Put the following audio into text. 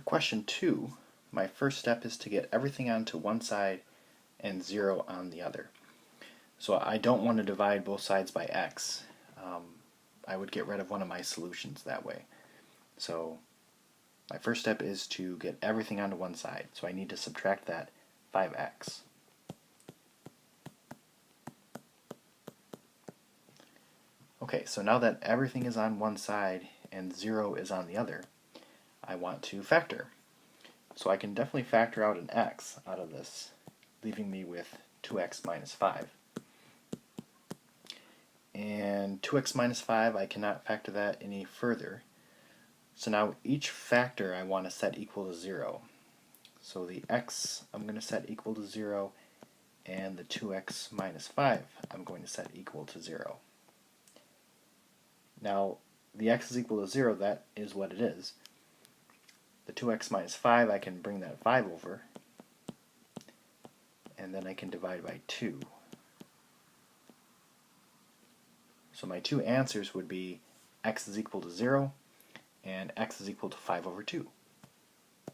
question 2, my first step is to get everything onto one side and 0 on the other. So I don't want to divide both sides by x. I would get rid of one of my solutions that way. So my first step is to get everything onto one side. So I need to subtract that 5x. Okay, so now that everything is on one side and 0 is on the other, I want to factor. So I can definitely factor out an x out of this, leaving me with 2x minus 5. And 2x minus 5, I cannot factor that any further. So now each factor I want to set equal to 0. So the x I'm going to set equal to 0, and the 2x minus 5 I'm going to set equal to 0. Now the x is equal to 0, that is what it is. The 2x minus 5, I can bring that 5 over, and then I can divide by 2. So my two answers would be x is equal to 0 and x is equal to 5 over 2.